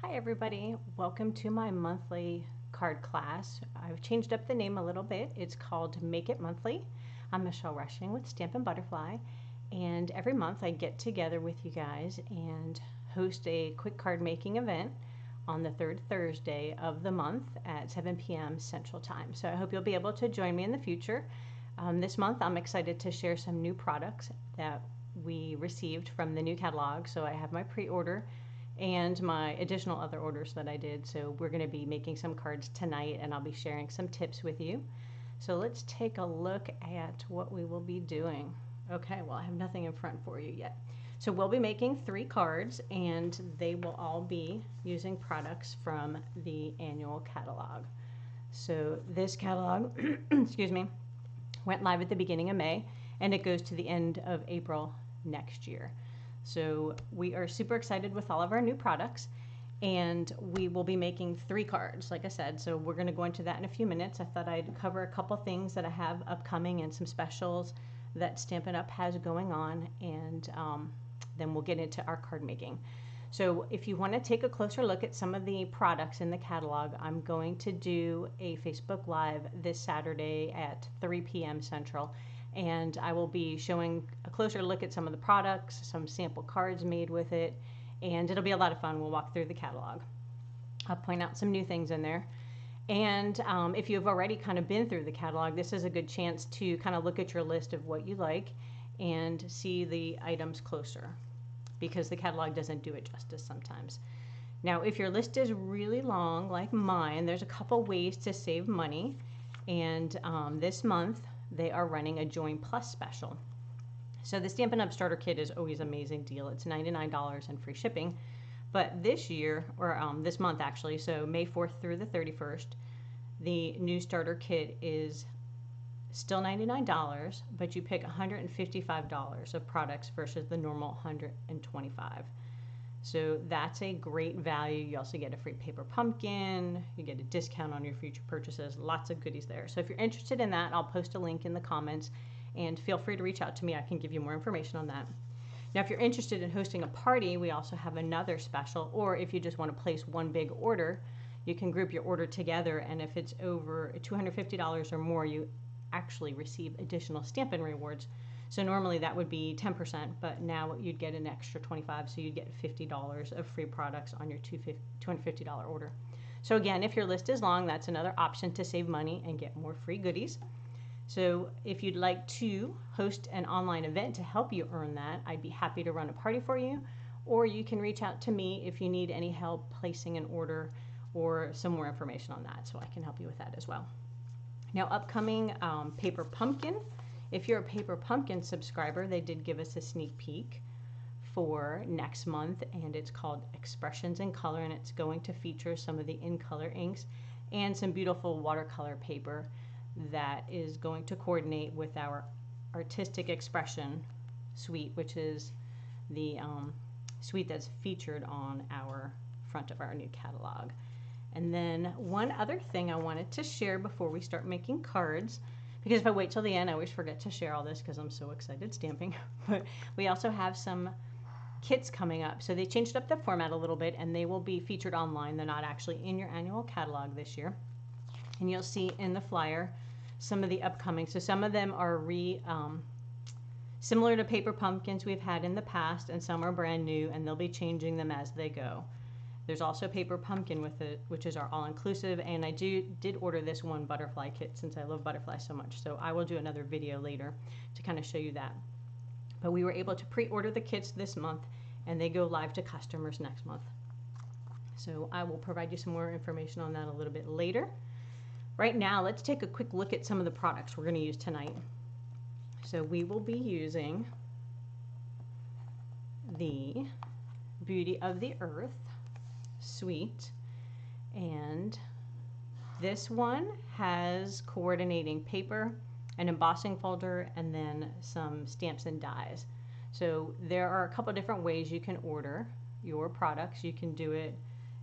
Hi everybody, welcome to my monthly card class. I've changed up the name a little bit. It's called Make It Monthly. I'm Michelle Rushing with Stampin' Butterfly, and every month I get together with you guys and host a quick card making event on the third Thursday of the month at 7 p.m. Central Time. So I hope you'll be able to join me in the future. This month I'm excited to share some new products that we received from the new catalog. So I have my pre-order and my additional other orders that I did. So we're going to be making some cards tonight, and I'll be sharing some tips with you. So let's take a look at what we will be doing. Okay, well, I have nothing in front for you yet. So we'll be making 3 cards, and they will all be using products from the annual catalog. So this catalog, excuse me, went live at the beginning of May, and it goes to the end of April next year. So we are super excited with all of our new products, and we will be making 3 cards, like I said. So we're going to go into that in a few minutes. I thought I'd cover a couple things that I have upcoming and some specials that Stampin' Up has going on, and then we'll get into our card making. So if you want to take a closer look at some of the products in the catalog, I'm going to do a Facebook Live this Saturday at 3 p.m. Central. And I will be showing a closer look at some of the products, some sample cards made with it, and it'll be a lot of fun. We'll walk through the catalog. I'll point out some new things in there. And if you've already kind of been through the catalog, this is a good chance to kind of look at your list of what you like and see the items closer, because the catalog doesn't do it justice sometimes. Now, if your list is really long, like mine, there's a couple ways to save money. And this month, they are running a Join Plus special. So the Stampin' Up! Starter Kit is always an amazing deal. It's $99 and free shipping. But this year, or this month actually, so May 4th through the 31st, the new starter kit is still $99, but you pick $155 of products versus the normal $125. So that's a great value. You also get a free paper pumpkin. You get a discount on your future purchases. Lots of goodies there. So if you're interested in that, I'll post a link in the comments, and feel free to reach out to me. I can give you more information on that. Now, if you're interested in hosting a party, we also have another special. Or if you just want to place one big order, you can group your order together, and if it's over $250 or more, you actually receive additional Stampin' rewards. So normally that would be 10%, but now you'd get an extra $25, so you'd get $50 of free products on your $250 order. So again, if your list is long, that's another option to save money and get more free goodies. So if you'd like to host an online event to help you earn that, I'd be happy to run a party for you, or you can reach out to me if you need any help placing an order or some more information on that, so I can help you with that as well. Now, upcoming paper pumpkin. If you're a Paper Pumpkin subscriber, they did give us a sneak peek for next month, and it's called Expressions in Color, and it's going to feature some of the in-color inks and some beautiful watercolor paper that is going to coordinate with our Artistic Expression suite, which is the suite that's featured on our front of our new catalog. And then one other thing I wanted to share before we start making cards, because if I wait till the end, I always forget to share all this because I'm so excited stamping. But we also have some kits coming up. So they changed up the format a little bit, and they will be featured online. They're not actually in your annual catalog this year. And you'll see in the flyer some of the upcoming. So some of them are similar to paper pumpkins we've had in the past, and some are brand new, and they'll be changing them as they go. There's also paper pumpkin with it, which is our all-inclusive, and I did order this one butterfly kit since I love butterflies so much. So I will do another video later to kind of show you that. But we were able to pre-order the kits this month, and they go live to customers next month. So I will provide you some more information on that a little bit later. Right now, let's take a quick look at some of the products we're going to use tonight. So we will be using the Beauty of the Earth suite, and this one has coordinating paper, an embossing folder, and then some stamps and dies. So there are a couple different ways you can order your products. You can do it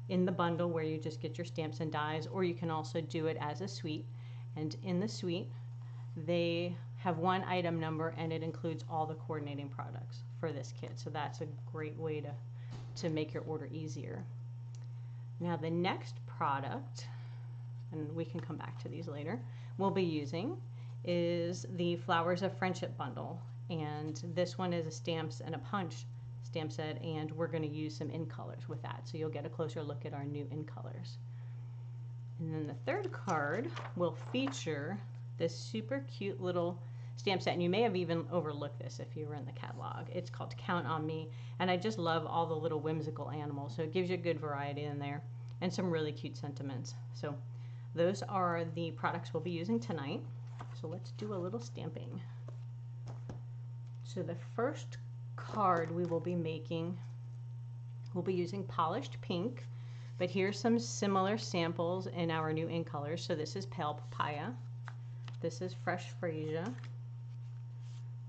in the bundle where you just get your stamps and dies, or you can also do it as a suite. And in the suite, they have one item number, and it includes all the coordinating products for this kit. So that's a great way to make your order easier. Now the next product, and we can come back to these later, we'll be using is the Flowers of Friendship bundle. And this one is a stamps and a punch stamp set, and we're going to use some in colors with that. So you'll get a closer look at our new in colors. And then the third card will feature this super cute little stamp set, and you may have even overlooked this if you were in the catalog. It's called Count on Me, and I just love all the little whimsical animals, so it gives you a good variety in there and some really cute sentiments. So those are the products we'll be using tonight. So let's do a little stamping. So the first card we will be making, we'll be using polished pink, but here's some similar samples in our new in colors. So this is Pale Papaya, this is Fresh Freesia,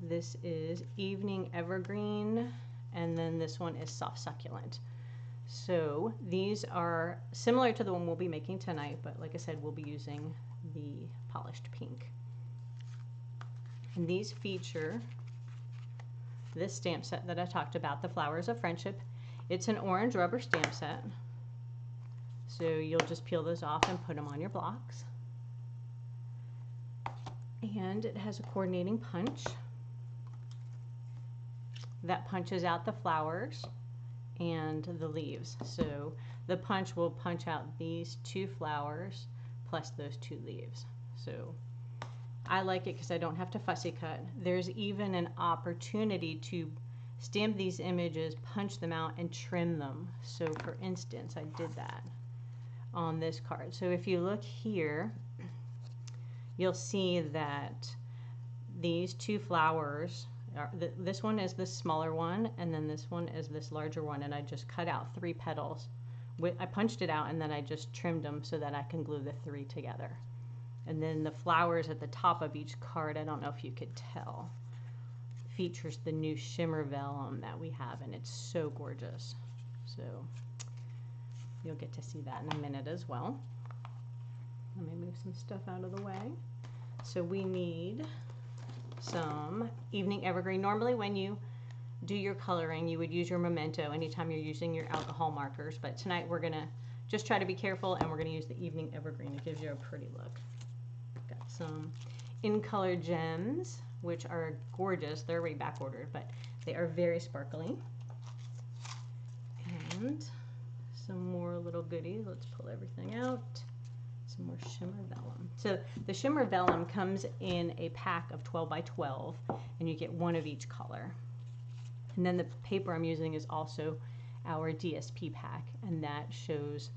this is Evening Evergreen, and then this one is Soft Succulent. So these are similar to the one we'll be making tonight, but like I said, we'll be using the polished pink. And these feature this stamp set that I talked about, the Flowers of Friendship. It's an orange rubber stamp set. So you'll just peel those off and put them on your blocks. And it has a coordinating punch that punches out the flowers and the leaves. So the punch will punch out these 2 flowers plus those 2 leaves. So I like it because I don't have to fussy cut. There's even an opportunity to stamp these images, punch them out, and trim them. So for instance, I did that on this card. So if you look here, you'll see that these 2 flowers, this one is the smaller one, and then this one is this larger one, and I just cut out 3 petals. I punched it out, and then I just trimmed them so that I can glue the 3 together. And then the flowers at the top of each card, I don't know if you could tell, features the new shimmer vellum that we have, and it's so gorgeous. So you'll get to see that in a minute as well. Let me move some stuff out of the way. So we need some Evening Evergreen. Normally when you do your coloring, you would use your Memento anytime you're using your alcohol markers, but tonight we're going to just try to be careful, and we're going to use the Evening Evergreen. It gives you a pretty look. Got some in color gems, which are gorgeous. They're already back ordered, but they are very sparkly. And some more little goodies. Let's pull everything out. Some more shimmer vellum. So the shimmer vellum comes in a pack of 12 by 12, and you get 1 of each color. And then the paper I'm using is also our DSP pack, and that shows,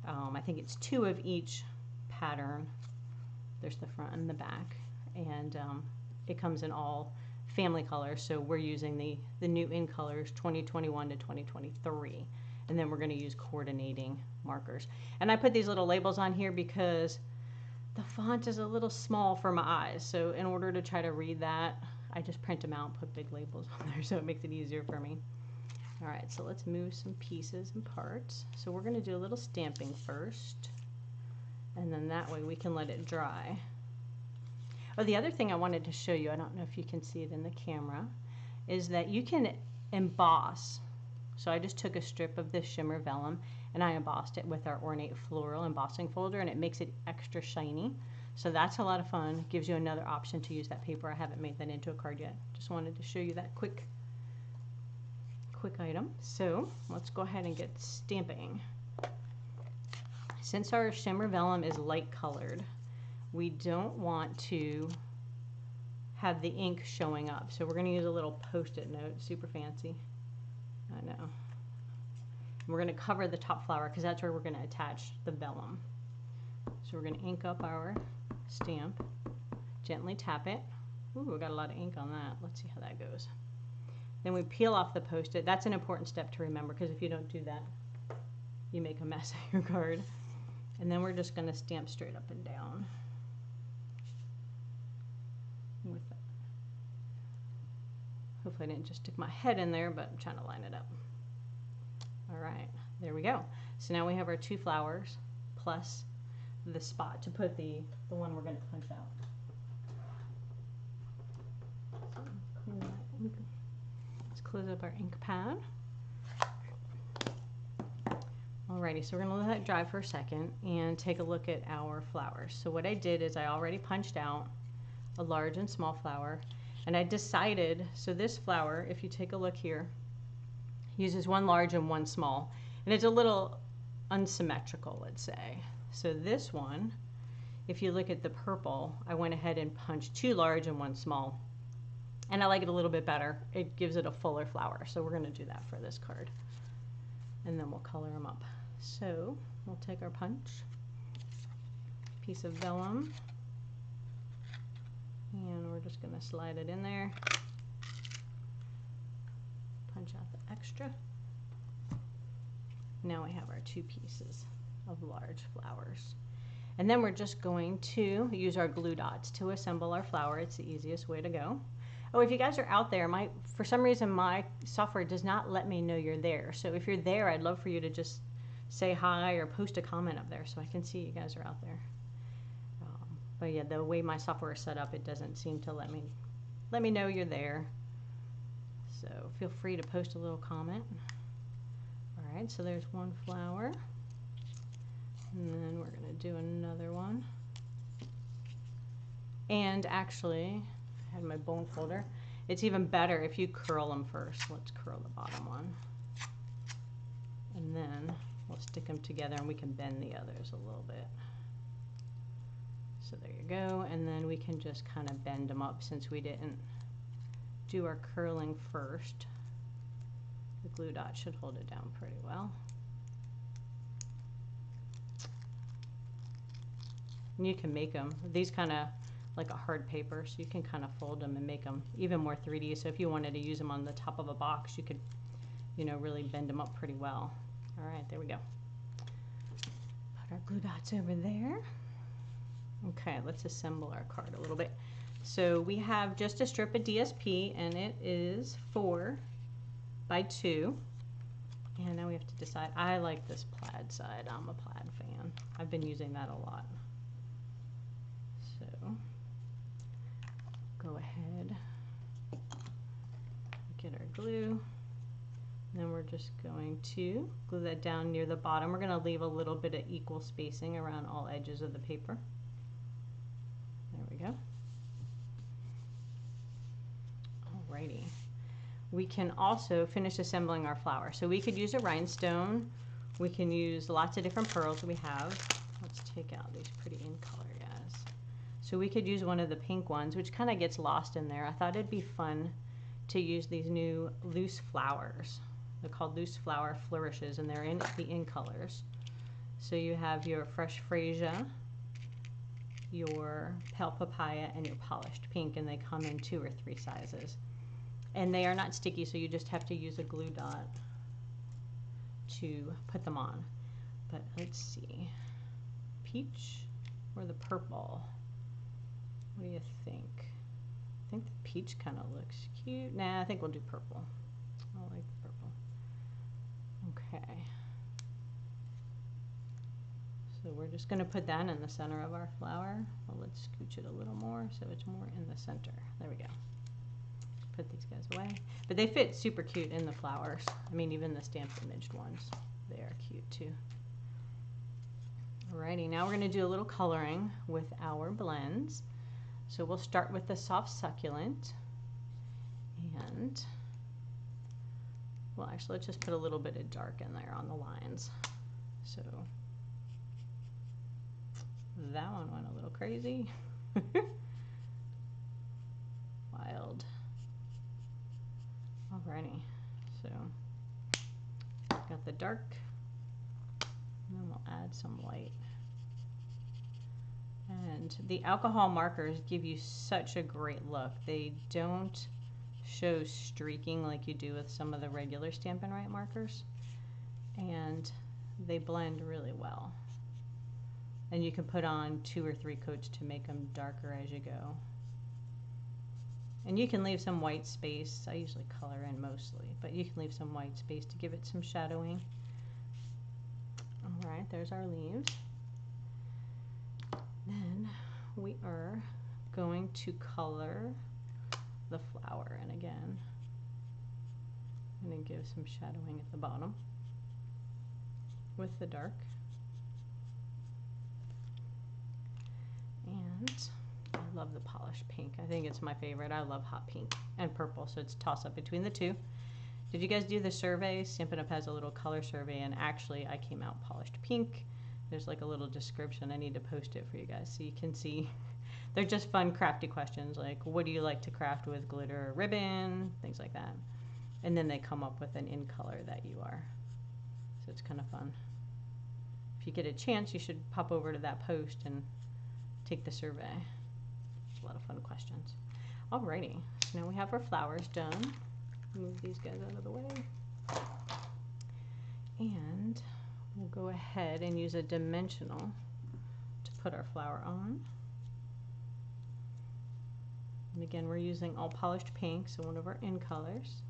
I think it's 2 of each pattern. There's the front and the back, and it comes in all family colors. So we're using the new in colors 2021 to 2023, and then we're going to use coordinating markers. And I put these little labels on here because the font is a little small for my eyes, so in order to try to read that, I just print them out and put big labels on there, so it makes it easier for me. All right, so let's move some pieces and parts. So we're going to do a little stamping first, and then that way we can let it dry. Oh, the other thing I wanted to show you, I don't know if you can see it in the camera, is that you can emboss. So I just took a strip of this shimmer vellum and I embossed it with our Ornate Floral embossing folder, and it makes it extra shiny. So that's a lot of fun. It gives you another option to use that paper. I haven't made that into a card yet. Just wanted to show you that quick item. So let's go ahead and get stamping. Since our shimmer vellum is light colored, we don't want to have the ink showing up. So we're going to use a little post-it note, super fancy. I know. We're going to cover the top flower because that's where we're going to attach the vellum. So we're going to ink up our stamp, gently tap it. Ooh, we got a lot of ink on that. Let's see how that goes. Then we peel off the post-it. That's an important step to remember, because if you don't do that, you make a mess of your card. And then we're just going to stamp straight up and down with that. Hopefully I didn't just stick my head in there, but I'm trying to line it up. All right, there we go. So now we have our 2 flowers plus the spot to put the one we're going to punch out. Let's close up our ink pad. Alrighty, so we're gonna let that dry for a second and take a look at our flowers. So what I did is I already punched out a large and small flower, and I decided, so this flower, if you take a look here, uses one large and one small, and it's a little unsymmetrical, let's say. So this one, if you look at the purple, I went ahead and punched two large and one small, and I like it a little bit better. It gives it a fuller flower, so we're going to do that for this card, and then we'll color them up. So we'll take our punch, piece of vellum, and we're just going to slide it in there, punch out the extra. Now we have our two pieces of large flowers. And then we're just going to use our glue dots to assemble our flower. It's the easiest way to go. Oh, if you guys are out there, for some reason my software does not let me know you're there. So if you're there, I'd love for you to just say hi or post a comment up there so I can see you guys are out there. But yeah, the way my software is set up, it doesn't seem to let me know you're there. So feel free to post a little comment. All right, so there's one flower. And then we're going to do another one. And actually, I had my bone folder. It's even better if you curl them first. Let's curl the bottom one. And then we'll stick them together and we can bend the others a little bit. So there you go. And then we can just kind of bend them up since we didn't do our curling first. The glue dot should hold it down pretty well. And you can make them, these kind of like a hard paper, so you can kind of fold them and make them even more 3D. So if you wanted to use them on the top of a box, you could, you know, really bend them up pretty well. All right, there we go. Put our glue dots over there. Okay, let's assemble our card a little bit. So we have just a strip of DSP, and it is 4 by 2. And now we have to decide. I like this plaid side. I'm a plaid fan. I've been using that a lot. So go ahead, get our glue, and then we're just going to glue that down near the bottom. We're going to leave a little bit of equal spacing around all edges of the paper. There we go. Alrighty. We can also finish assembling our flower. So we could use a rhinestone. We can use lots of different pearls we have. Let's take out these pretty in color guys. So we could use one of the pink ones, which kind of gets lost in there. I thought it'd be fun to use these new loose flowers. They're called loose flower flourishes, and they're in the in colors. So you have your fresh freesia, your pale papaya, and your polished pink, and they come in 2 or 3 sizes. And they are not sticky, so you just have to use a glue dot to put them on. But let's see, peach or the purple? What do you think? I think the peach kind of looks cute. Nah, I think we'll do purple. I like the purple. Okay. So we're just going to put that in the center of our flower. Well, let's scooch it a little more so it's more in the center. There we go. Put these guys away. But they fit super cute in the flowers. I mean, even the stamped imaged ones, they are cute too. Alrighty, now we're going to do a little coloring with our blends. So we'll start with the soft succulent, and well, actually let's just put a little bit of dark in there on the lines. So that one went a little crazy. Wild. Alrighty, so got the dark, and then we'll add some light. And the alcohol markers give you such a great look. They don't show streaking like you do with some of the regular Stampin' Right markers, and they blend really well. And you can put on 2 or 3 coats to make them darker as you go. And you can leave some white space. I usually color in mostly, but you can leave some white space to give it some shadowing. All right, there's our leaves. Then we are going to color the flower, and again, I'm going to give some shadowing at the bottom. with the dark. And I love the polished pink. I think it's my favorite. I love hot pink and purple, so it's a toss up between the two. Did you guys do the survey? Stampin' Up has a little color survey, and actually I came out polished pink. There's like a little description. I need to post it for you guys so you can see. They're just fun, crafty questions like, what do you like to craft with glitter or ribbon? Things like that. And then they come up with an in color that you are. So it's kind of fun. If you get a chance, you should pop over to that post and take the survey. It's a lot of fun questions. Alrighty, so now we have our flowers done. Move these guys out of the way. And we'll go ahead and use a dimensional to put our flower on. And again, we're using all polished pink, so one of our in colors.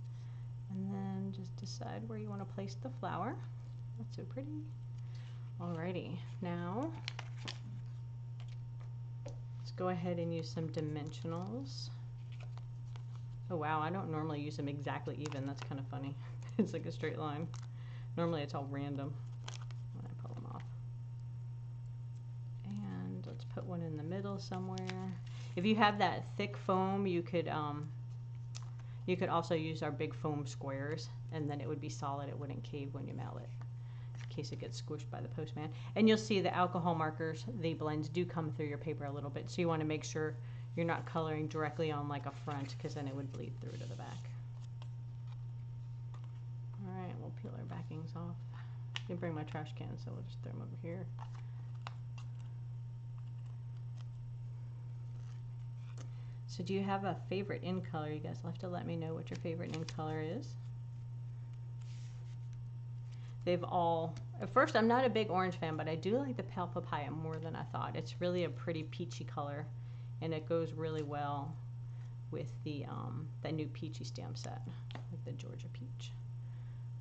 And then just decide where you want to place the flower. That's so pretty. Alrighty, now let's go ahead and use some dimensionals. Oh wow, I don't normally use them exactly even. That's kind of funny. It's like a straight line. Normally it's all random when I pull them off. And let's put one in the middle somewhere. If you have that thick foam, you could also use our big foam squares, and then it would be solid. It wouldn't cave when you mail it, in case it gets squished by the postman. And you'll see the alcohol markers, the blends do come through your paper a little bit, so you want to make sure you're not coloring directly on like a front, because then it would bleed through to the back. Alright, we'll peel our backings off. I didn't bring my trash can, so we'll just throw them over here. So do you have a favorite in color? You guys will have to let me know what your favorite in color is. They've all, at first I'm not a big orange fan, but I do like the pale papaya more than I thought. It's really a pretty peachy color, and it goes really well with the new peachy stamp set, like the Georgia peach.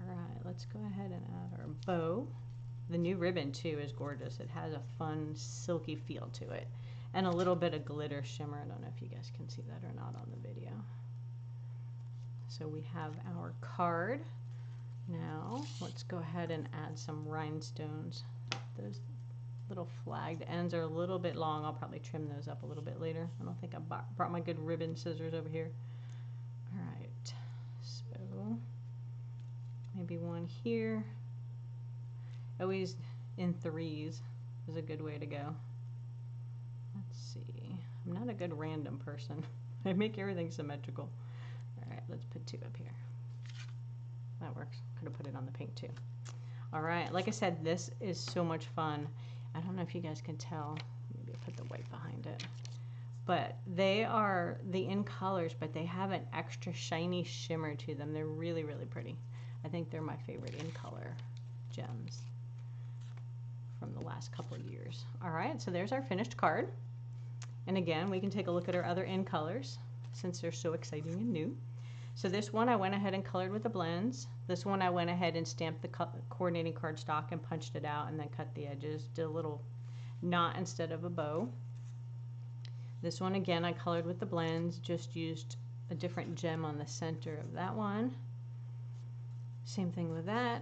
All right, let's go ahead and add our bow. The new ribbon too is gorgeous. It has a fun silky feel to it, and a little bit of glitter shimmer. I don't know if you guys can see that or not on the video. So we have our card. Now let's go ahead and add some rhinestones. Those little flagged ends are a little bit long. I'll probably trim those up a little bit later. I don't think I brought my good ribbon scissors over here. All right, so maybe one here. Always in threes is a good way to go. Let's see. I'm not a good random person. I make everything symmetrical. All right, let's put two up here. That works. Could have put it on the pink too. All right, like I said, this is so much fun. I don't know if you guys can tell. Maybe I put the white behind it. But they are the in colors, but they have an extra shiny shimmer to them. They're really, really pretty. I think they're my favorite in color gems from the last couple of years. All right, so there's our finished card. And again, we can take a look at our other in colors since they're so exciting and new. So this one I went ahead and colored with the blends. This one I went ahead and stamped the coordinating cardstock and punched it out and then cut the edges, did a little knot instead of a bow. This one again I colored with the blends, just used a different gem on the center of that one. Same thing with that.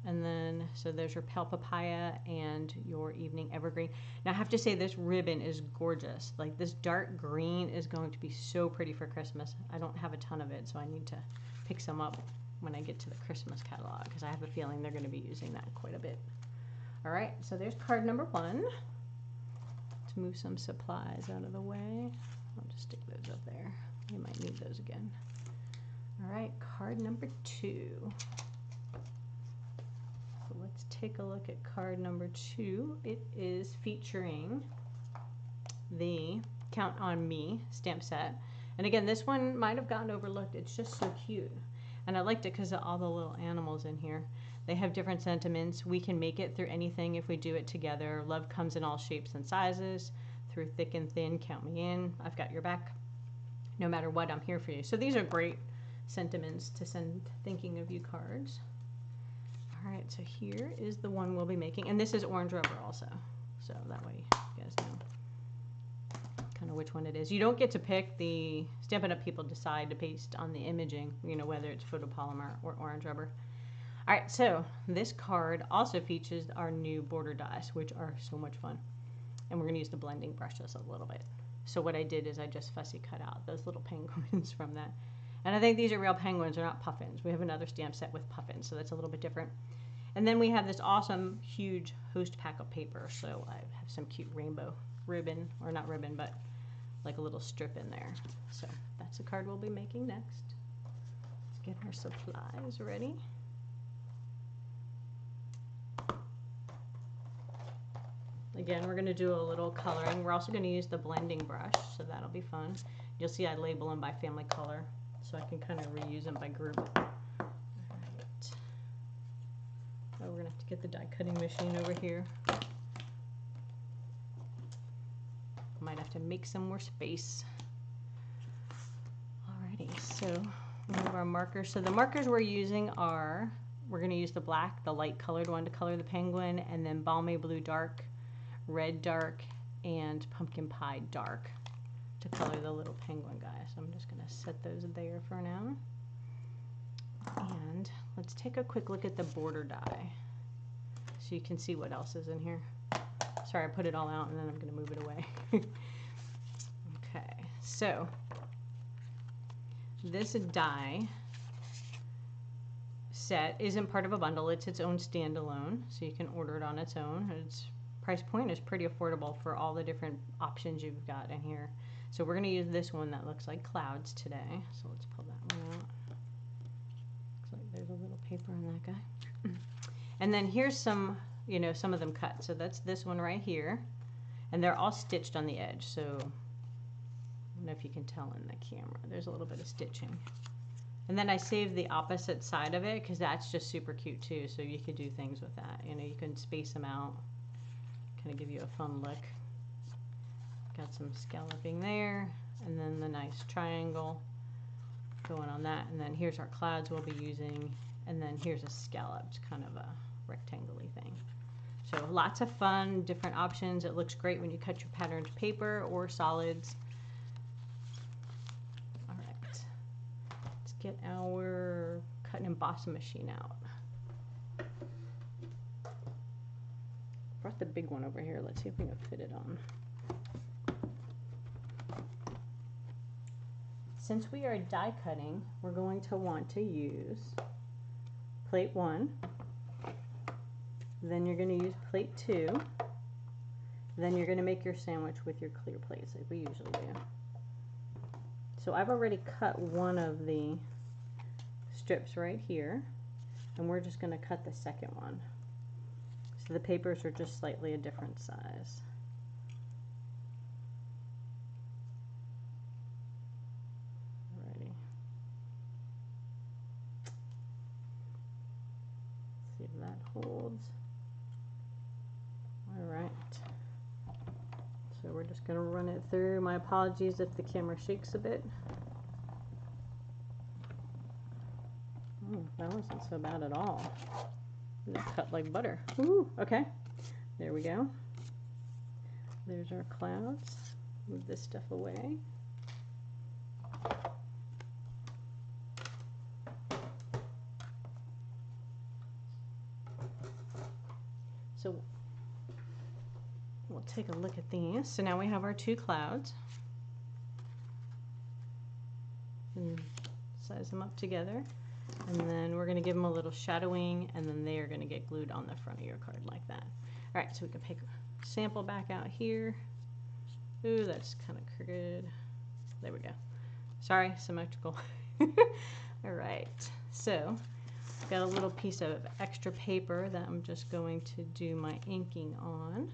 And then, so there's your pale papaya and your evening evergreen. Now I have to say this ribbon is gorgeous. Like this dark green is going to be so pretty for Christmas. I don't have a ton of it, so I need to pick some up when I get to the Christmas catalog, because I have a feeling they're going to be using that quite a bit. All right, so there's card number one. Let's move some supplies out of the way. I'll just stick those up there. We might need those again. All right, card number two. So let's take a look at card number two. It is featuring the Count on Me stamp set. And again, this one might have gotten overlooked. It's just so cute. And I liked it because of all the little animals in here. They have different sentiments. We can make it through anything if we do it together. Love comes in all shapes and sizes. Through thick and thin, count me in. I've got your back. No matter what, I'm here for you. So these are great sentiments to send thinking of you cards. All right, so here is the one we'll be making. And this is orange rubber also. So that way you guys know kind of which one it is. You don't get to pick. The Stampin' Up! People decide to paste on the imaging, you know, whether it's photopolymer or orange rubber. All right, so this card also features our new border dies, which are so much fun. And we're going to use the blending brush just a little bit. So what I did is I just fussy cut out those little penguins from that. And I think these are real penguins, they're not puffins. We have another stamp set with puffins, so that's a little bit different. And then we have this awesome, huge host pack of paper. So I have some cute rainbow ribbon, or not ribbon, but like a little strip in there. So that's the card we'll be making next. Let's get our supplies ready. Again, we're going to do a little coloring. We're also going to use the blending brush, so that'll be fun. You'll see I label them by family color, so I can kind of reuse them by group. All right. Oh, we're going to have to get the die cutting machine over here. Might have to make some more space. Alrighty, so we have our markers. So the markers we're using are, we're going to use the black, the light colored one to color the penguin, and then balmy blue dark, red dark, and pumpkin pie dark to color the little penguin guy. So I'm just going to set those there for now. And let's take a quick look at the border die so you can see what else is in here. Sorry, I put it all out and then I'm going to move it away. Okay, so this die set isn't part of a bundle. It's its own standalone, so you can order it on its own. Its price point is pretty affordable for all the different options you've got in here. So we're going to use this one that looks like clouds today. So let's pull that one out. Looks like there's a little paper on that guy. And then here's some, you know, some of them cut. So that's this one right here. And they're all stitched on the edge. So I don't know if you can tell in the camera. There's a little bit of stitching. And then I saved the opposite side of it because that's just super cute too. So you could do things with that. You know, you can space them out. Kind of give you a fun look. Got some scalloping there, and then the nice triangle going on that, and then here's our clouds we'll be using, and then here's a scalloped kind of a rectangle-y thing. So lots of fun, different options. It looks great when you cut your patterned paper or solids. All right, let's get our cut and emboss machine out. Brought the big one over here. Let's see if we can fit it on. Since we are die cutting, we're going to want to use plate 1. Then you're going to use plate 2. Then you're going to make your sandwich with your clear plates like we usually do. So I've already cut one of the strips right here, and we're just going to cut the second one. So the papers are just slightly a different size. Alrighty. See if that holds. Alright. So we're just going to run it through. My apologies if the camera shakes a bit. Oh, that wasn't so bad at all. It cut like butter. Ooh, okay. There we go. There's our clouds. Move this stuff away. So we'll take a look at these. So now we have our 2 clouds. And size them up together. And then we're going to give them a little shadowing, and then they are going to get glued on the front of your card like that. All right, so we can pick a sample back out here. Ooh, that's kind of crooked. There we go. Sorry, symmetrical. All right, so I've got a little piece of extra paper that I'm just going to do my inking on.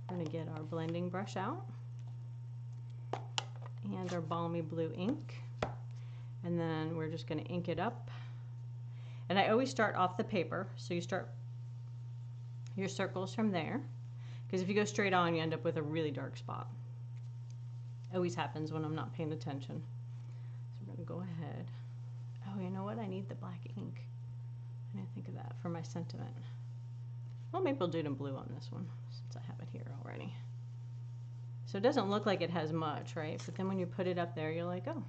We're going to get our blending brush out and our balmy blue ink, and then we're just going to ink it up. And I always start off the paper, so you start your circles from there, because if you go straight on, you end up with a really dark spot. Always happens when I'm not paying attention. So we're going to go ahead. Oh, you know what? I need the black ink. I didn't think of that for my sentiment. Well, maybe we'll do it in blue on this one, since I have it here already. So it doesn't look like it has much, right? But then when you put it up there, you're like, oh,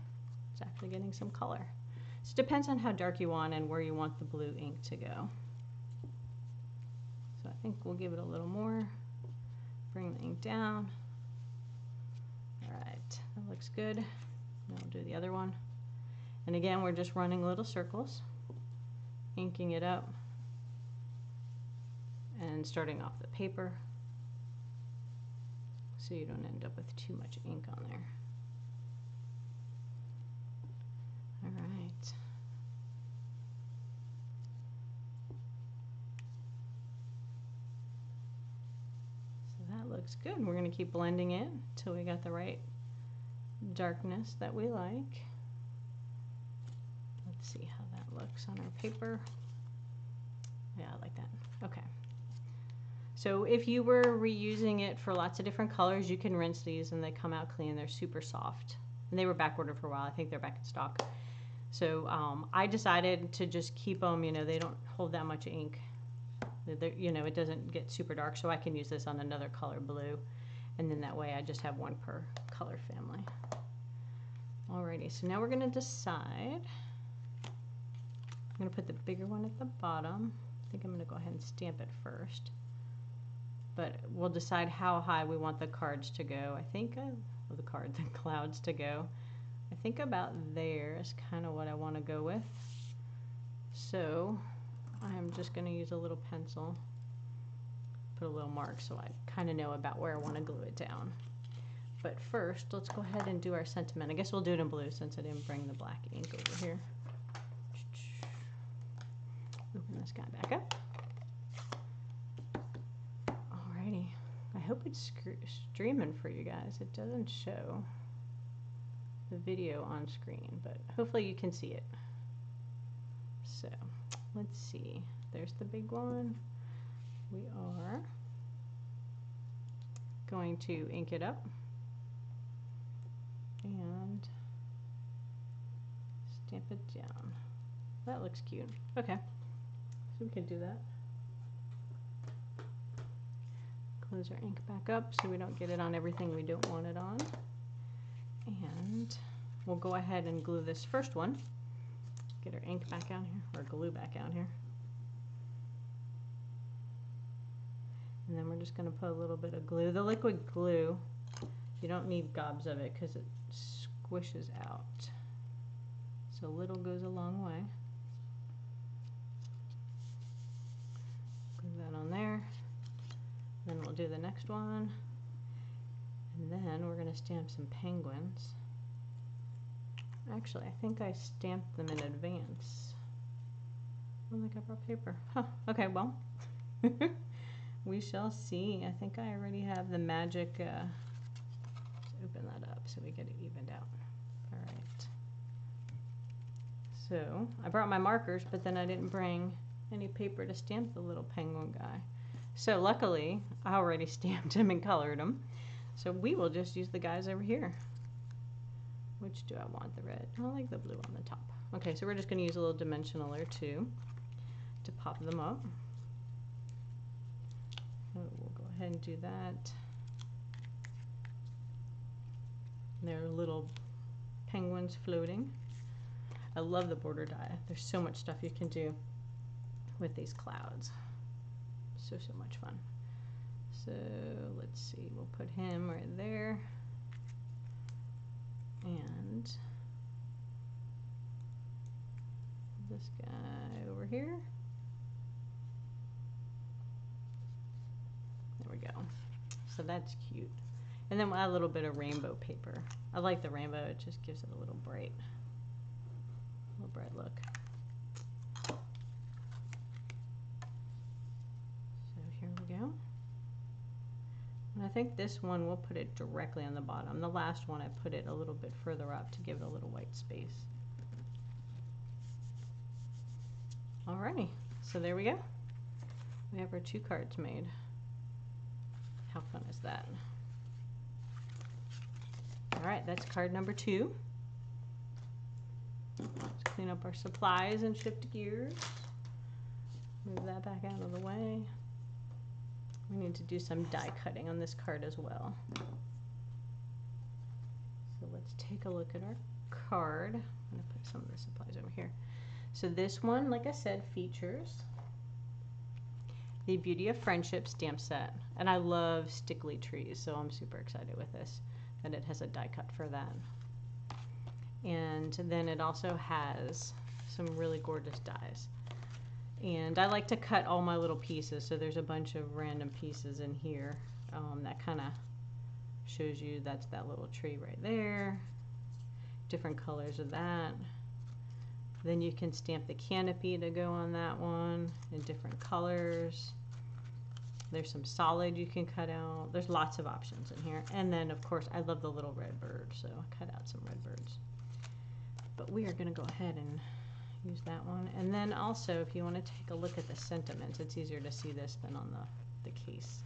it's actually getting some color. It depends on how dark you want and where you want the blue ink to go. So I think we'll give it a little more. Bring the ink down. All right, that looks good. Now we'll do the other one. And again, we're just running little circles, inking it up, and starting off the paper so you don't end up with too much ink on there. All right. So that looks good. We're going to keep blending it until we got the right darkness that we like. Let's see how that looks on our paper. Yeah, I like that. Okay. So if you were reusing it for lots of different colors, you can rinse these and they come out clean. They're super soft. And they were back ordered for a while. I think they're back in stock. So I decided to just keep them, you know, they don't hold that much ink. You know, it doesn't get super dark, so I can use this on another color blue. And then that way I just have one per color family. Alrighty, so now we're going to decide. I'm going to put the bigger one at the bottom. I think I'm going to go ahead and stamp it first. But we'll decide how high we want the cards to go. I think, the clouds to go. I think about there is kind of what I want to go with. So I'm just going to use a little pencil, put a little mark so I kind of know about where I want to glue it down. But first, let's go ahead and do our sentiment. I guess we'll do it in blue since I didn't bring the black ink over here. Open this guy back up. Alrighty. I hope it's streaming for you guys. It doesn't show the video on screen, but hopefully you can see it. So let's see. There's the big one. We are going to ink it up and stamp it down. That looks cute. Okay, so we can do that. Close our ink back up so we don't get it on everything we don't want it on. And we'll go ahead and glue this first one. Get our ink back out here, or glue back out here. And then we're just going to put a little bit of glue. The liquid glue, you don't need gobs of it because it squishes out. So little goes a long way. Glue that on there. Then we'll do the next one. And then we're going to stamp some penguins. Actually, I think I stamped them in advance. I don't think I brought paper. Huh, okay, well. We shall see. I think I already have the magic. Let's open that up so we get it evened out. All right. So I brought my markers, but then I didn't bring any paper to stamp the little penguin guy. So luckily, I already stamped him and colored him. So we will just use the guys over here. Which do I want? The red? I like the blue on the top. Okay, so we're just going to use a little dimensionaler too to pop them up. So we'll go ahead and do that. And there are little penguins floating. I love the border die. There's so much stuff you can do with these clouds. So much fun. So let's see, we'll put him right there. And this guy over here. There we go. So that's cute. And then we'll add a little bit of rainbow paper. I like the rainbow, it just gives it a little bright look. So here we go. And I think this one we'll put it directly on the bottom. The last one I put it a little bit further up to give it a little white space. Alrighty, so there we go. We have our 2 cards made. How fun is that? Alright, that's card number 2. Let's clean up our supplies and shift gears. Move that back out of the way. We need to do some die cutting on this card as well. So let's take a look at our card. I'm gonna put some of the supplies over here. So this one, like I said, features the Beauty of Friendship stamp set. And I love stickly trees, so I'm super excited with this, that it has a die cut for that. And then it also has some really gorgeous dies. And I like to cut all my little pieces, so there's a bunch of random pieces in here that kind of shows you that's that little tree right there. Different colors of that. Then you can stamp the canopy to go on that one in different colors. There's some solid you can cut out. There's lots of options in here. And then, of course, I love the little red bird, so I cut out some red birds. But we are going to go ahead and use that one. And then also, if you want to take a look at the sentiments, it's easier to see this than on the case.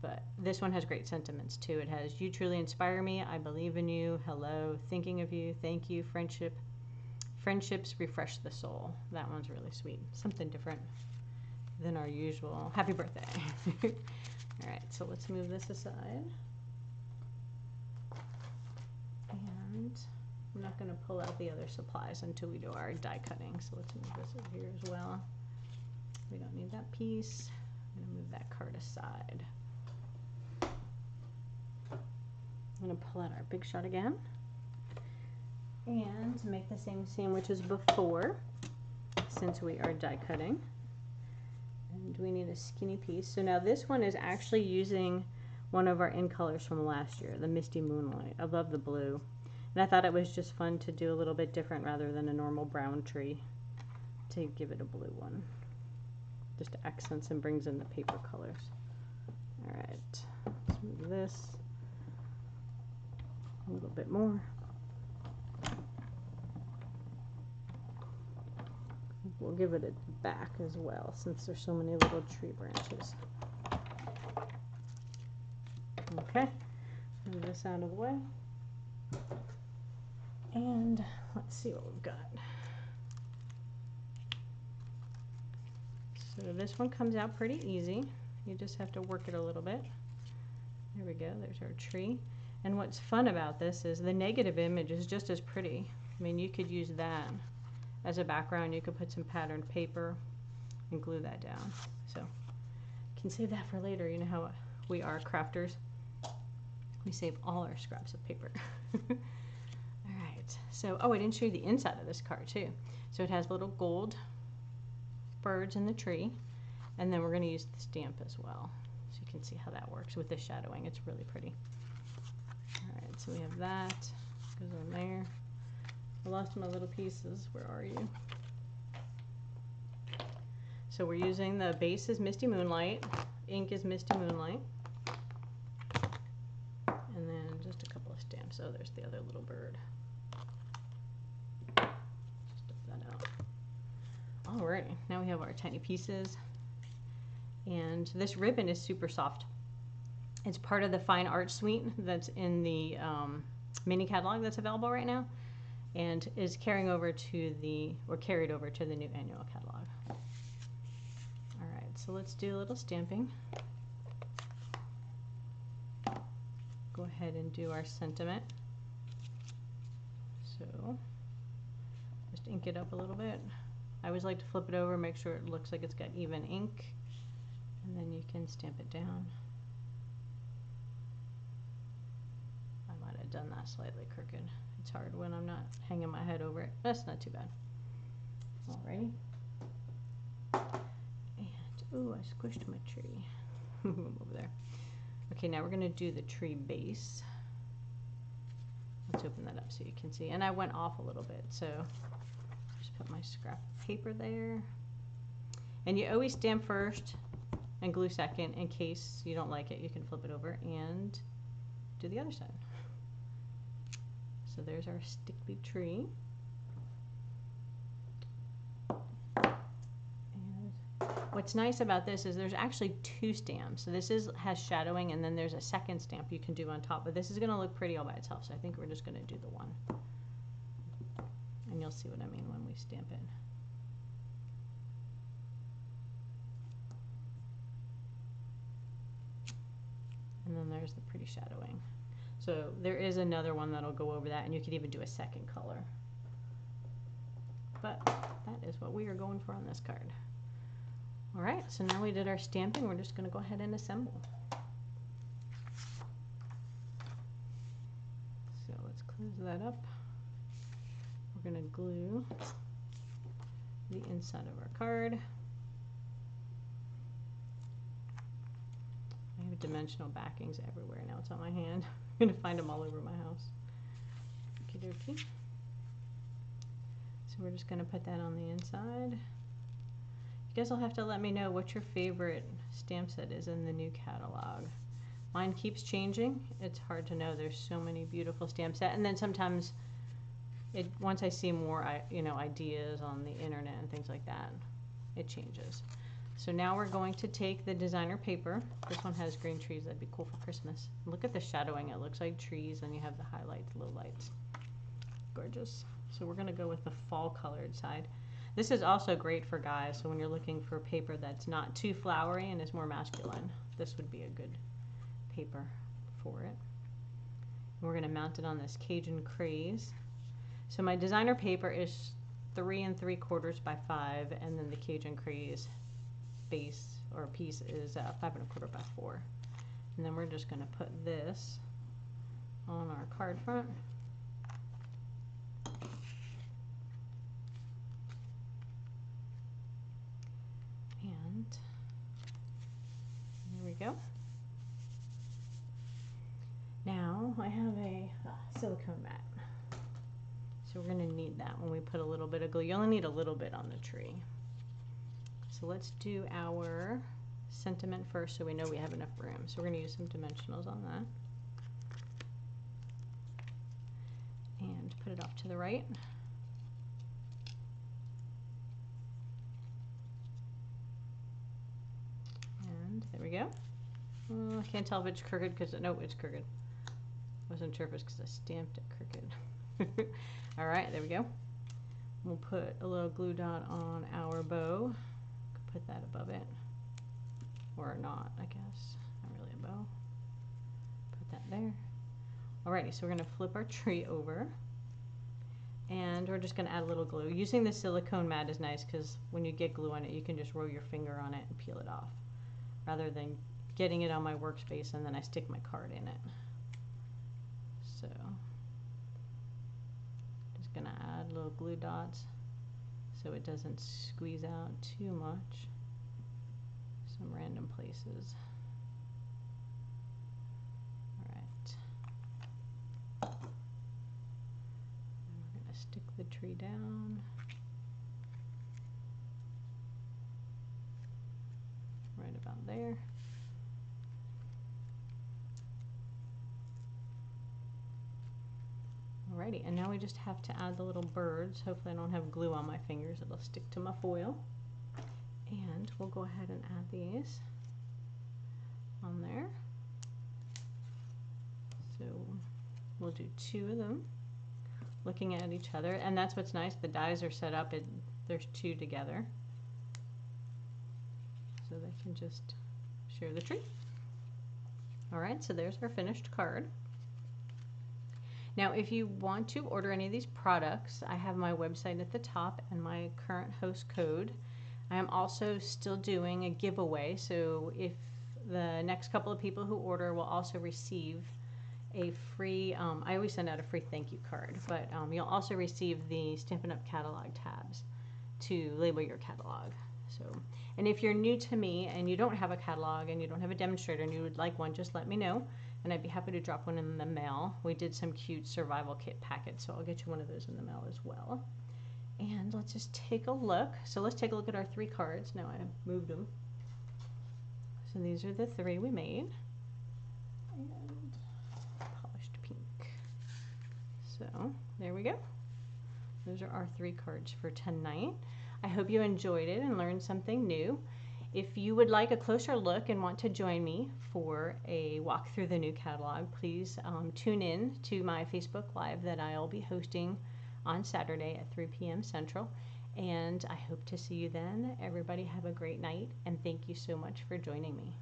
But this one has great sentiments too. It has, you truly inspire me, I believe in you, hello, thinking of you, thank you, friendships refresh the soul. That one's really sweet. Something different than our usual. Happy birthday. All right, so let's move this aside. And I'm not going to pull out the other supplies until we do our die cutting. So let's move this over here as well. We don't need that piece. I'm going to move that card aside. I'm going to pull out our Big Shot again and make the same sandwich as before, since we are die cutting. And we need a skinny piece. So now this one is actually using one of our in colors from last year, the Misty Moonlight. I love the blue. And I thought it was just fun to do a little bit different rather than a normal brown tree, to give it a blue one. Just accents and brings in the paper colors. All right, let's move this a little bit more. We'll give it a back as well, since there's so many little tree branches. Okay, move this out of the way. And let's see what we've got. So this one comes out pretty easy. You just have to work it a little bit. There we go, there's our tree. And what's fun about this is the negative image is just as pretty. I mean, you could use that as a background. You could put some patterned paper and glue that down. So you can save that for later. You know how we are crafters. We save all our scraps of paper. All right, so, oh, I didn't show you the inside of this card too. So it has little gold birds in the tree, and then we're going to use the stamp as well. So you can see how that works with the shadowing. It's really pretty. All right, so we have that, goes on there. I lost my little pieces. Where are you? So we're using, the base is Misty Moonlight, ink is Misty Moonlight, and then just a couple of stamps. Oh, there's the other little bird. Just dump that out. Alrighty, now we have our tiny pieces, and this ribbon is super soft. It's part of the fine art suite that's in the mini catalog that's available right now, and is carrying over to the, or carried over to the new annual catalog. All right, so let's do a little stamping. Go ahead and do our sentiment. So just ink it up a little bit. I always like to flip it over, make sure it looks like it's got even ink, and then you can stamp it down. I might have done that slightly crooked. It's hard when I'm not hanging my head over it. That's not too bad. Alrighty. And, ooh, I squished my tree. Over there. Okay, now we're going to do the tree base. Let's open that up so you can see. And I went off a little bit, so just put my scrap of paper there. And you always stamp first and glue second. In case you don't like it, you can flip it over and do the other side. So there's our stickly tree. And what's nice about this is there's actually two stamps. So this has shadowing, and then there's a second stamp you can do on top. But this is going to look pretty all by itself, so I think we're just going to do the one. And you'll see what I mean when we stamp it. And then there's the pretty shadowing. So there is another one that'll go over that, and you could even do a second color. but that is what we are going for on this card. All right, so now we did our stamping. We're just going to go ahead and assemble. So let's close that up. We're going to glue the inside of our card. I have dimensional backings everywhere now. It's on my hand. I'm going to find them all over my house. Okie dokie. So we're just going to put that on the inside. You guys will have to let me know what your favorite stamp set is in the new catalog. Mine keeps changing. It's hard to know. There's so many beautiful stamp sets, and then sometimes once I see more ideas on the internet and things like that, it changes. So now we're going to take the designer paper. This one has green trees. That'd be cool for Christmas. Look at the shadowing. It looks like trees, and you have the highlights, low lights. Gorgeous. So we're going to go with the fall colored side. This is also great for guys, so when you're looking for paper that's not too flowery and is more masculine, this would be a good paper for it. And we're going to mount it on this Cajun Craze. So my designer paper is 3 3/4 by 5, and then the Cajun Craze base or piece is 5 1/4 by 4. And then we're just going to put this on our card front. And there we go. Now I have a silicone mat. So we're going to need that when we put a little bit of glue. You only need a little bit on the tree. So let's do our sentiment first so we know we have enough room. So we're going to use some dimensionals on that. And put it off to the right. And there we go. I can't tell if it's crooked because, no, it's crooked. Wasn't sure if it's because I stamped it crooked. All right, there we go. We'll put a little glue dot on our bow. Put that above it, or not, I guess. Not really a bow. Put that there. Alrighty, so we're going to flip our tree over, and we're just going to add a little glue. Using the silicone mat is nice because when you get glue on it, you can just roll your finger on it and peel it off, rather than getting it on my workspace and then I stick my card in it. So just going to add little glue dots so it doesn't squeeze out too much. Some random places. Alright. We're going to stick the tree down. Right about there. Alrighty, and now we just have to add the little birds. Hopefully I don't have glue on my fingers. It'll stick to my foil. And we'll go ahead and add these on there. So we'll do 2 of them, looking at each other. And that's what's nice. The dies are set up. There's 2 together. So they can just share the tree. Alright, so there's our finished card. Now, if you want to order any of these products, I have my website at the top and my current host code. I am also still doing a giveaway, so if the next couple of people who order will also receive a free, I always send out a free thank you card, but you'll also receive the Stampin' Up! Catalog tabs to label your catalog. So, and if you're new to me and you don't have a catalog and you don't have a demonstrator and you would like one, just let me know. And I'd be happy to drop one in the mail. We did some cute survival kit packets, so I'll get you one of those in the mail as well. And let's just take a look. So let's take a look at our 3 cards. Now I moved them. So these are the 3 we made. And polished pink. So there we go. Those are our 3 cards for tonight. I hope you enjoyed it and learned something new. If you would like a closer look and want to join me for a walk through the new catalog, please tune in to my Facebook Live that I'll be hosting on Saturday at 3 p.m. Central. And I hope to see you then. Everybody have a great night, and thank you so much for joining me.